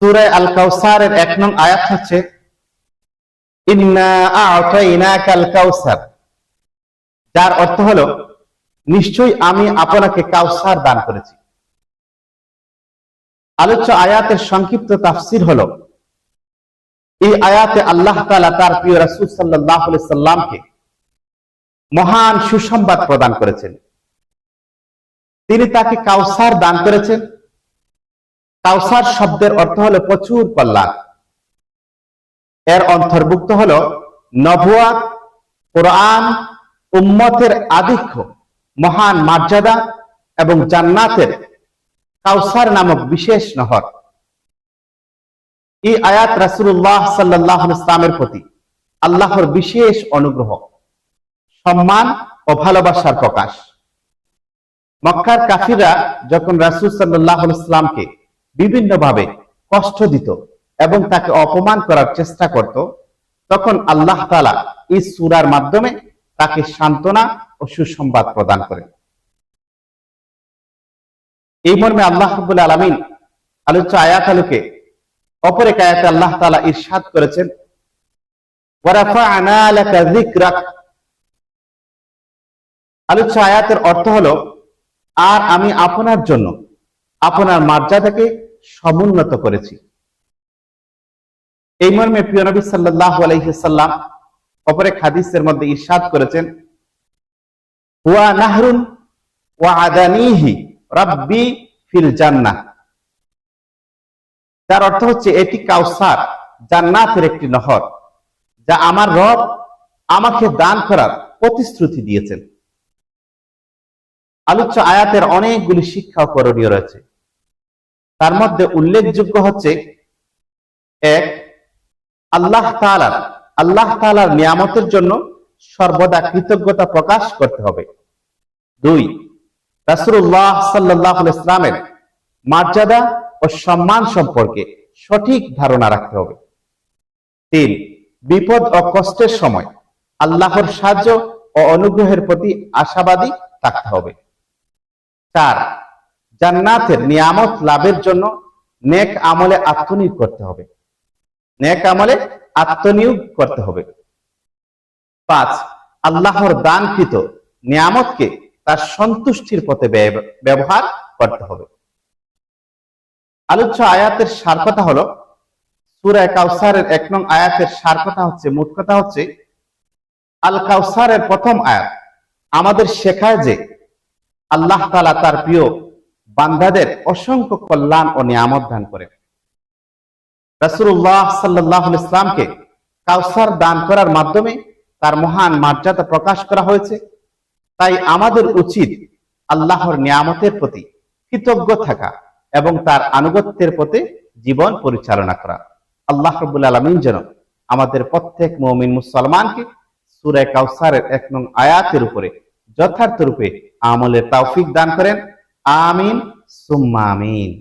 সূরা আল কাউসারের 1 নং আয়াত হচ্ছে ইন্না আ'তাইনাকাল কাউসার, যার অর্থ হলো নিশ্চয়ই আমি আপনাকে কাউসার দান করেছি। আলোচ্য আয়াতের সংক্ষিপ্ত তাফসীর হলো, এই আয়াতে আল্লাহ তাআলা তার প্রিয় রাসূল সাল্লাল্লাহু আলাইহি সাল্লামকে মহান সুসংবাদ প্রদান করেছেন। তিনি তাকে কাউসার দান করেছেন। কাউসার শব্দের অর্থ হলো প্রচুর কল্যাণ। এর অন্তর্ভুক্ত হলো নবুয়াত, কোরআন, উম্মতের আধিক্য, মহান মর্যাদা এবং জান্নাতের কাউসার নামক বিশেষ নহর। এই আয়াত রাসূলুল্লাহ সাল্লাল্লাহু আলাইহি ওয়াসাল্লামের প্রতি আল্লাহর বিশেষ অনুগ্রহ, সম্মান ও ভালোবাসার প্রকাশ। মক্কার কাফিররা যখন রাসূল সাল্লাল্লাহু আলাইহি ওয়াসাল্লামকে বিভিন্নভাবে কষ্ট দিত এবং তাকে অপমান করার চেষ্টা করত, তখন আল্লাহ তাআলা এই সূরার মাধ্যমে তাকে সান্ত্বনা ও সুসংবাদ প্রদান করেন। এই মর্মে আল্লাহ রাব্বুল আলামিন আলোচ্য আয়াত আলোকে অপর এক আয়াতে আল্লাহ তাআলা ইরশাদ করেছেন, ওয়া রাফা'না লাকা যিকরাক। আলোচ্য আয়াতের অর্থ হলো, আর আমি আপনার জন্য আপনার মর্যাদাকে সমুন্নত করেছি। এই মর্মে প্রিয় নবী সাল্লাল্লাহু আলাইহি সাল্লাম অপর এক হাদিসের মধ্যে ইরশাদ করেছেন, হুয়া নাহরুন ওয়া আদানিহি রাব্বি ফিল জান্নাহ। তার অর্থ হচ্ছে এটি কাউসার, জান্নাতের একটি নহর, যা আমার রব আমাকে দান করার প্রতিশ্রুতি দিয়েছেন। আলোচ্য আয়াতের অনেকগুলি শিক্ষা ও করণীয় রয়েছে। তার মধ্যে উল্লেখযোগ্য হচ্ছে, 1, আল্লাহ তাআলার নিয়ামতের জন্য সর্বদা কৃতজ্ঞতা প্রকাশ করতে হবে। 2, রাসূলুল্লাহ সাল্লাল্লাহু আলাইহি ওয়াসাল্লামের মর্যাদা ও সম্মান সম্পর্কে সঠিক ধারণা রাখতে হবে। 3, বিপদ ও কষ্টের সময় আল্লাহর সাহায্য ও অনুগ্রহের প্রতি আশাবাদী থাকতে হবে। 4, জান্নাতের নিয়ামত লাভের জন্য নেক আমলে আত্মনিয়োগ করতে হবে। 5, আল্লাহর দানকৃত নিয়ামতকে তার সন্তুষ্টির পথে ব্যবহার করতে হবে। আলোচ্য আয়াতের সার কথা হলো, সূরা কাউসারের 1 নং আয়াতের সার কথা হচ্ছে, মোট কথা হচ্ছে, আল কাউসারের প্রথম আয়াত আমাদের শেখায় যে আল্লাহ তাআলা তার প্রিয় বান্দাদের অসংখ্য কল্যাণ ও নিয়ামত দান করেন। রাসূলুল্লাহ সাল্লাল্লাহু আলাইহি ওয়াসাল্লামকে কাউসার দান করার মাধ্যমে তার মহান মর্যাদা প্রকাশ করা হয়েছে। তাই আমাদের উচিত আল্লাহর নিয়ামতের প্রতি কৃতজ্ঞ থাকা এবং তার আনুগত্যের পথে জীবন পরিচালনা করা। আল্লাহ রাব্বুল আলামিন যেন আমাদের প্রত্যেক মুমিন মুসলমানকে সূরা কাউসারের 1 নং আয়াতের উপরে যথার্থ রূপে আমলের তৌফিক দান করেন। আমিন সুম্মা আমিন।